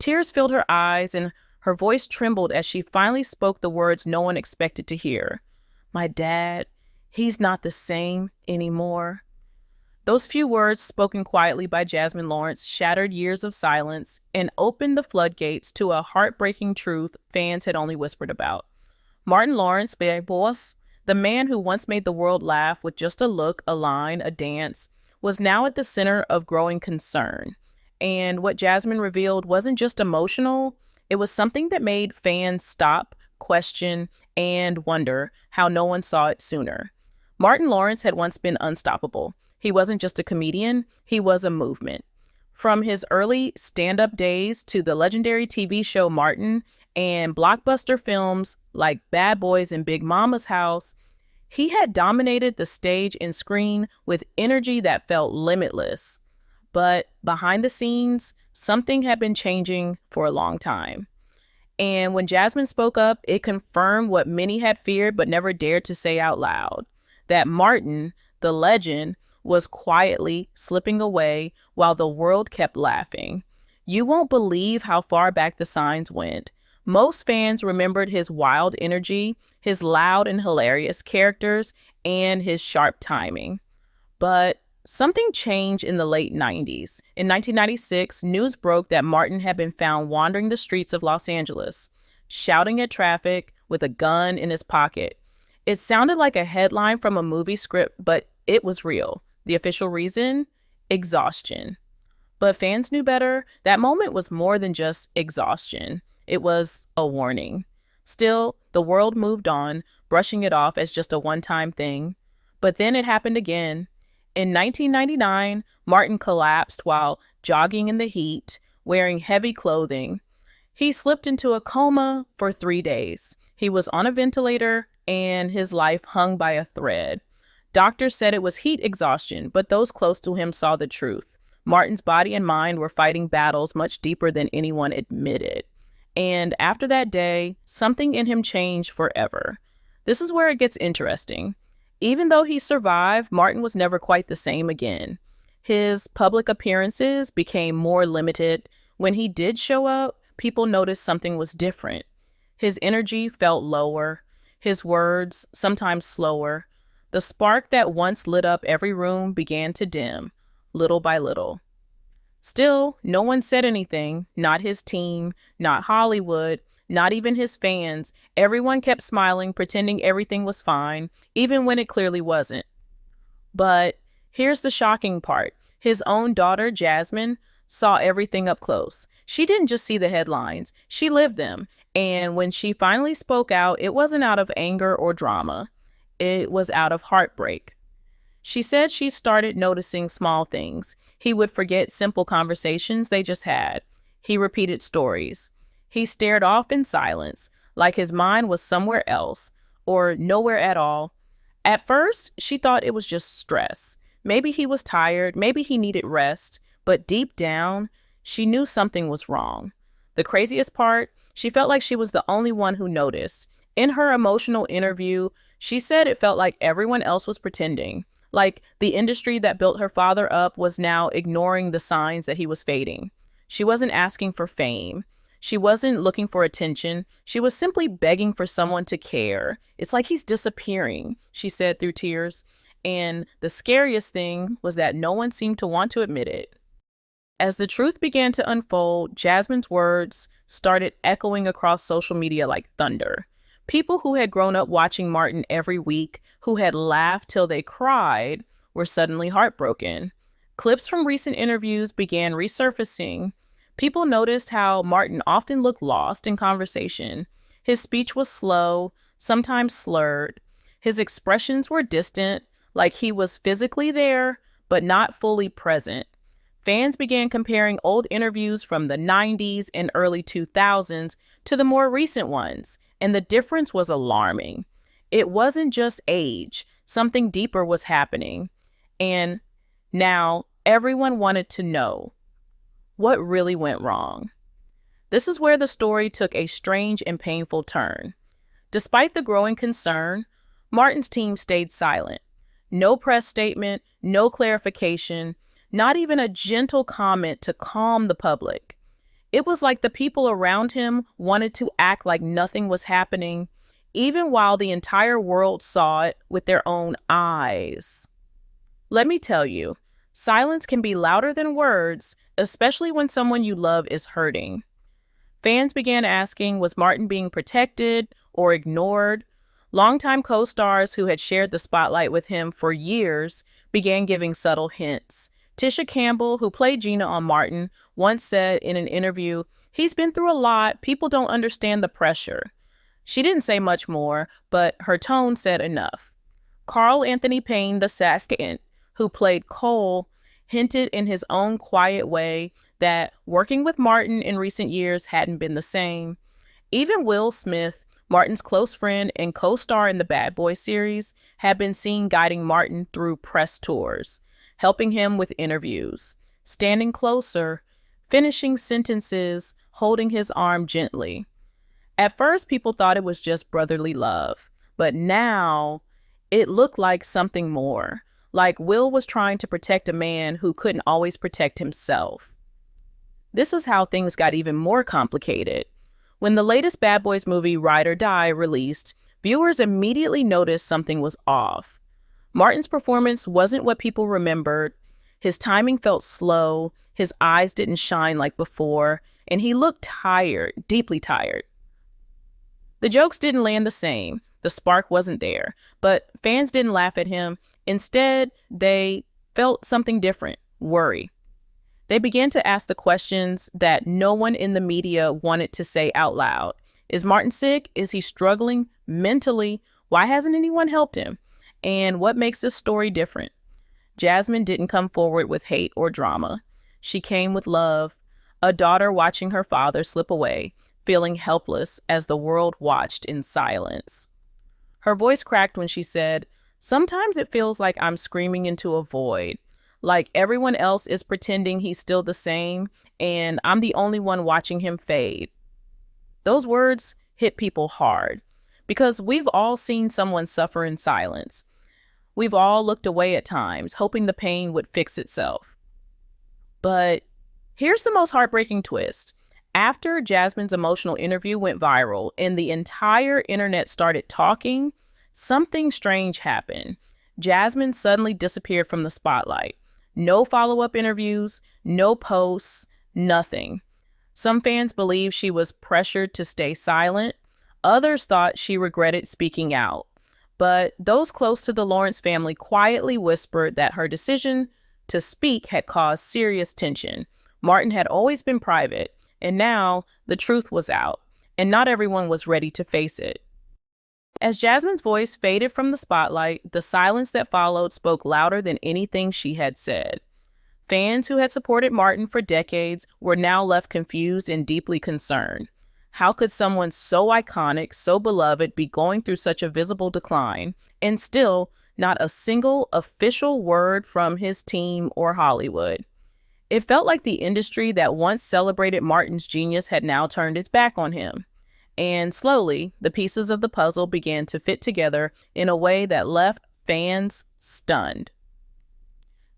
Tears filled her eyes and her voice trembled as she finally spoke the words no one expected to hear. My dad, he's not the same anymore. Those few words, spoken quietly by Jasmine Lawrence, shattered years of silence and opened the floodgates to a heartbreaking truth fans had only whispered about. Martin Lawrence, Big Boss, the man who once made the world laugh with just a look, a line, a dance, was now at the center of growing concern. And what Jasmine revealed wasn't just emotional, it was something that made fans stop, question, and wonder how no one saw it sooner. Martin Lawrence had once been unstoppable. He wasn't just a comedian, he was a movement. From his early stand-up days to the legendary TV show Martin and blockbuster films like Bad Boys and Big Mama's House, he had dominated the stage and screen with energy that felt limitless. But behind the scenes, something had been changing for a long time. And when Jasmine spoke up, it confirmed what many had feared but never dared to say out loud, that Martin, the legend, was quietly slipping away while the world kept laughing. You won't believe how far back the signs went. Most fans remembered his wild energy, his loud and hilarious characters, and his sharp timing. But something changed in the late 90s. In 1996, news broke that Martin had been found wandering the streets of Los Angeles, shouting at traffic with a gun in his pocket. It sounded like a headline from a movie script, but it was real. The official reason? Exhaustion. But fans knew better. That moment was more than just exhaustion. It was a warning. Still, the world moved on, brushing it off as just a one-time thing. But then it happened again. In 1999, Martin collapsed while jogging in the heat, wearing heavy clothing. He slipped into a coma for 3 days. He was on a ventilator, and his life hung by a thread. Doctors said it was heat exhaustion, but those close to him saw the truth. Martin's body and mind were fighting battles much deeper than anyone admitted. And after that day, something in him changed forever. This is where it gets interesting. Even though he survived, Martin was never quite the same again. His public appearances became more limited. When he did show up, people noticed something was different. His energy felt lower, his words sometimes slower. The spark that once lit up every room began to dim, little by little. Still, no one said anything, not his team, not Hollywood, not even his fans. Everyone kept smiling, pretending everything was fine, even when it clearly wasn't. But here's the shocking part. His own daughter, Jasmine, saw everything up close. She didn't just see the headlines, she lived them. And when she finally spoke out, it wasn't out of anger or drama. It was out of heartbreak. She said she started noticing small things. He would forget simple conversations they just had. He repeated stories. He stared off in silence, like his mind was somewhere else, or nowhere at all. At first, she thought it was just stress. Maybe he was tired, maybe he needed rest, but deep down, she knew something was wrong. The craziest part, she felt like she was the only one who noticed. In her emotional interview, she said it felt like everyone else was pretending, like the industry that built her father up was now ignoring the signs that he was fading. She wasn't asking for fame. She wasn't looking for attention. She was simply begging for someone to care. It's like he's disappearing, she said through tears. And the scariest thing was that no one seemed to want to admit it. As the truth began to unfold, Jasmine's words started echoing across social media like thunder. People who had grown up watching Martin every week, who had laughed till they cried, were suddenly heartbroken. Clips from recent interviews began resurfacing. People noticed how Martin often looked lost in conversation. His speech was slow, sometimes slurred. His expressions were distant, like he was physically there, but not fully present. Fans began comparing old interviews from the 90s and early 2000s to the more recent ones, and the difference was alarming. It wasn't just age, something deeper was happening. And now everyone wanted to know what really went wrong. This is where the story took a strange and painful turn. Despite the growing concern, Martin's team stayed silent. No press statement, no clarification, not even a gentle comment to calm the public. It was like the people around him wanted to act like nothing was happening, even while the entire world saw it with their own eyes. Let me tell you, silence can be louder than words, especially when someone you love is hurting. Fans began asking, was Martin being protected or ignored? Longtime co-stars who had shared the spotlight with him for years began giving subtle hints. Tisha Campbell, who played Gina on Martin, once said in an interview, "He's been through a lot. People don't understand the pressure." She didn't say much more, but her tone said enough. Carl Anthony Payne II, who played Cole, hinted in his own quiet way that working with Martin in recent years hadn't been the same. Even Will Smith, Martin's close friend and co-star in the Bad Boys series, had been seen guiding Martin through press tours, helping him with interviews, standing closer, finishing sentences, holding his arm gently. At first, people thought it was just brotherly love, but now it looked like something more, like Will was trying to protect a man who couldn't always protect himself. This is how things got even more complicated. When the latest Bad Boys movie, Ride or Die, released, viewers immediately noticed something was off. Martin's performance wasn't what people remembered. His timing felt slow, his eyes didn't shine like before, and he looked tired, deeply tired. The jokes didn't land the same. The spark wasn't there, but fans didn't laugh at him. Instead, they felt something different, worry. They began to ask the questions that no one in the media wanted to say out loud. Is Martin sick? Is he struggling mentally? Why hasn't anyone helped him? And what makes this story different? Jasmine didn't come forward with hate or drama. She came with love, a daughter watching her father slip away, feeling helpless as the world watched in silence. Her voice cracked when she said, "Sometimes it feels like I'm screaming into a void, like everyone else is pretending he's still the same, and I'm the only one watching him fade." Those words hit people hard, because we've all seen someone suffer in silence. We've all looked away at times, hoping the pain would fix itself. But here's the most heartbreaking twist. After Jasmine's emotional interview went viral and the entire internet started talking, something strange happened. Jasmine suddenly disappeared from the spotlight. No follow-up interviews, no posts, nothing. Some fans believed she was pressured to stay silent. Others thought she regretted speaking out. But those close to the Lawrence family quietly whispered that her decision to speak had caused serious tension. Martin had always been private, and now the truth was out, and not everyone was ready to face it. As Jasmine's voice faded from the spotlight, the silence that followed spoke louder than anything she had said. Fans who had supported Martin for decades were now left confused and deeply concerned. How could someone so iconic, so beloved, be going through such a visible decline, and still not a single official word from his team or Hollywood? It felt like the industry that once celebrated Martin's genius had now turned its back on him. And slowly, the pieces of the puzzle began to fit together in a way that left fans stunned.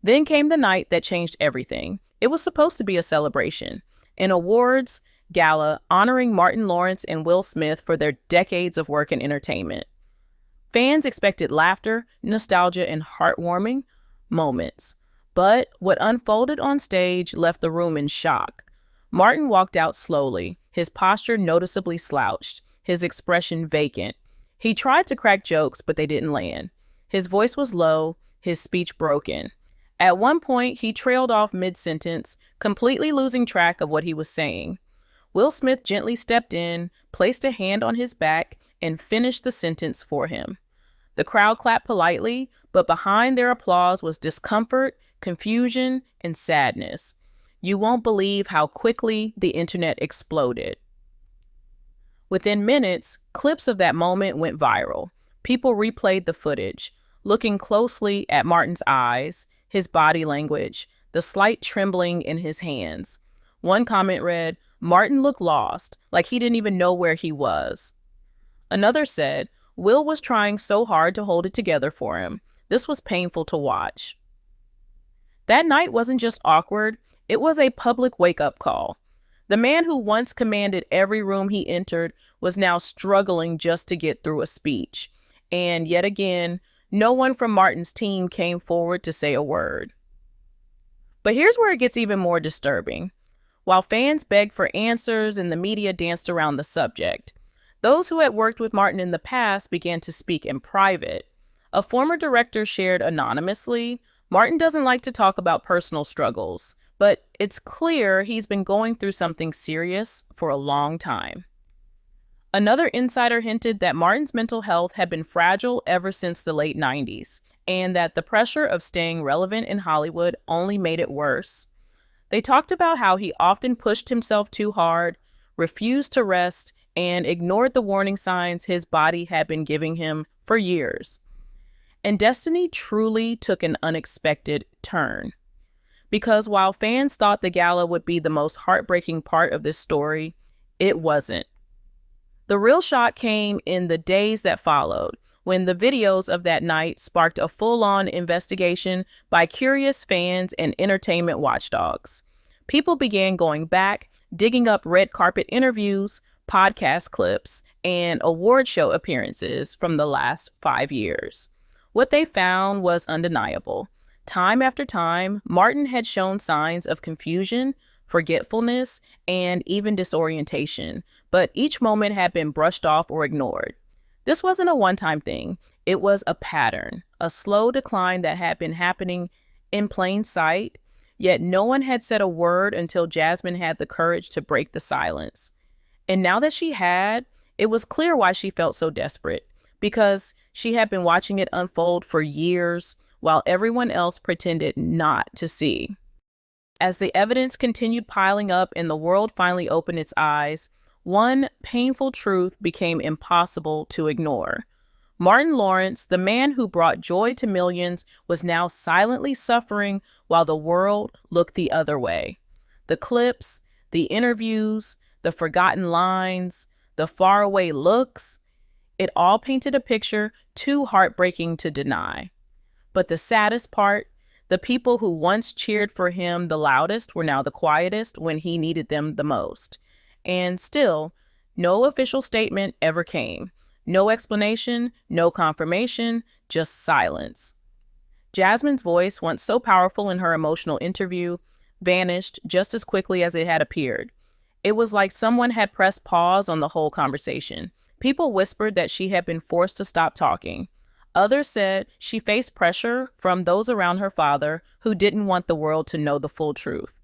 Then came the night that changed everything. It was supposed to be a celebration, an awards gala honoring Martin Lawrence and Will Smith for their decades of work in entertainment. Fans expected laughter, nostalgia, and heartwarming moments. But what unfolded on stage left the room in shock. Martin walked out slowly, his posture noticeably slouched, his expression vacant. He tried to crack jokes, but they didn't land. His voice was low, his speech broken. At one point, he trailed off mid-sentence, completely losing track of what he was saying. Will Smith gently stepped in, placed a hand on his back, and finished the sentence for him. The crowd clapped politely, but behind their applause was discomfort, confusion, and sadness. You won't believe how quickly the internet exploded. Within minutes, clips of that moment went viral. People replayed the footage, looking closely at Martin's eyes, his body language, the slight trembling in his hands. One comment read, "Martin looked lost, like he didn't even know where he was." Another said, "Will was trying so hard to hold it together for him. This was painful to watch." That night wasn't just awkward, it was a public wake-up call. The man who once commanded every room he entered was now struggling just to get through a speech. And yet again, no one from Martin's team came forward to say a word. But here's where it gets even more disturbing. While fans begged for answers and the media danced around the subject, those who had worked with Martin in the past began to speak in private. A former director shared anonymously, "Martin doesn't like to talk about personal struggles, but it's clear he's been going through something serious for a long time." Another insider hinted that Martin's mental health had been fragile ever since the late 90s, and that the pressure of staying relevant in Hollywood only made it worse. They talked about how he often pushed himself too hard, refused to rest, and ignored the warning signs his body had been giving him for years. And destiny truly took an unexpected turn. Because while fans thought the gala would be the most heartbreaking part of this story, it wasn't. The real shock came in the days that followed, when the videos of that night sparked a full-on investigation by curious fans and entertainment watchdogs. People began going back, digging up red carpet interviews, podcast clips, and award show appearances from the last 5 years. What they found was undeniable. Time after time, Martin had shown signs of confusion, forgetfulness, and even disorientation, but each moment had been brushed off or ignored. This wasn't a one-time thing. It was a pattern, a slow decline that had been happening in plain sight, yet no one had said a word until Jasmine had the courage to break the silence. And now that she had, it was clear why she felt so desperate, because she had been watching it unfold for years while everyone else pretended not to see. As the evidence continued piling up and the world finally opened its eyes, one painful truth became impossible to ignore. Martin Lawrence, the man who brought joy to millions, was now silently suffering while the world looked the other way. The clips, the interviews, the forgotten lines, the faraway looks, it all painted a picture too heartbreaking to deny. But the saddest part, the people who once cheered for him the loudest were now the quietest when he needed them the most. And still, no official statement ever came. No explanation, no confirmation, just silence. Jasmine's voice, once so powerful in her emotional interview, vanished just as quickly as it had appeared. It was like someone had pressed pause on the whole conversation. People whispered that she had been forced to stop talking. Others said she faced pressure from those around her father who didn't want the world to know the full truth.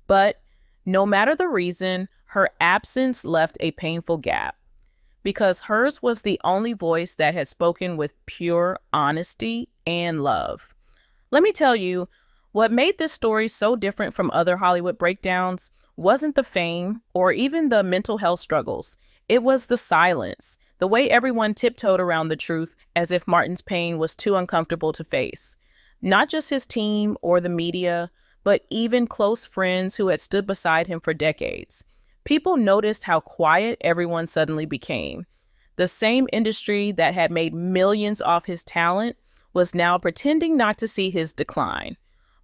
But no matter the reason, her absence left a painful gap, because hers was the only voice that had spoken with pure honesty and love. Let me tell you, what made this story so different from other Hollywood breakdowns wasn't the fame or even the mental health struggles. It was the silence, the way everyone tiptoed around the truth as if Martin's pain was too uncomfortable to face. Not just his team or the media, but even close friends who had stood beside him for decades. People noticed how quiet everyone suddenly became. The same industry that had made millions off his talent was now pretending not to see his decline.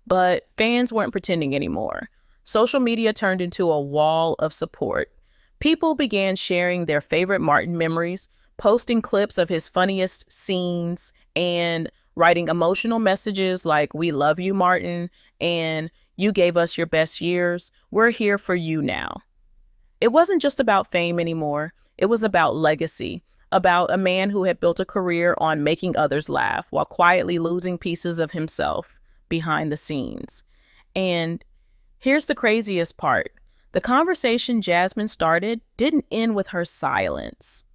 But fans weren't pretending anymore. Social media turned into a wall of support. People began sharing their favorite Martin memories, posting clips of his funniest scenes, and writing emotional messages like, "We love you, Martin," and "You gave us your best years. We're here for you now." It wasn't just about fame anymore. It was about legacy, about a man who had built a career on making others laugh while quietly losing pieces of himself behind the scenes. And here's the craziest part. The conversation Jasmine started didn't end with her silence.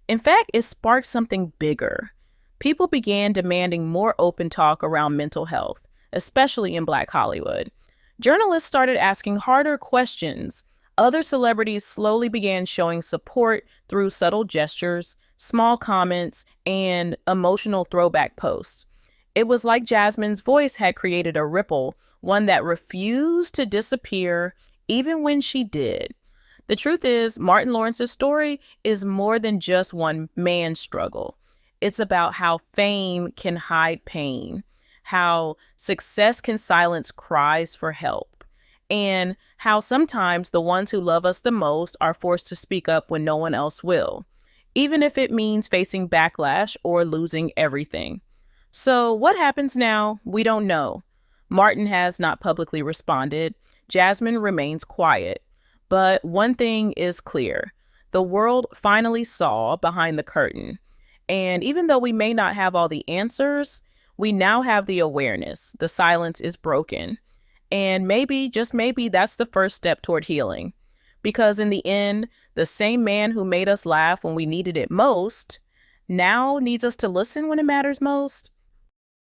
In fact, it sparked something bigger. People began demanding more open talk around mental health, especially in Black Hollywood. Journalists started asking harder questions. Other celebrities slowly began showing support through subtle gestures, small comments, and emotional throwback posts. It was like Jasmine's voice had created a ripple, one that refused to disappear even when she did. The truth is, Martin Lawrence's story is more than just one man's struggle. It's about how fame can hide pain, how success can silence cries for help, and how sometimes the ones who love us the most are forced to speak up when no one else will, even if it means facing backlash or losing everything. So, what happens now? We don't know. Martin has not publicly responded. Jasmine remains quiet. But one thing is clear: the world finally saw behind the curtain. And even though we may not have all the answers, we now have the awareness. The silence is broken. And maybe, just maybe, that's the first step toward healing. Because in the end, the same man who made us laugh when we needed it most now needs us to listen when it matters most.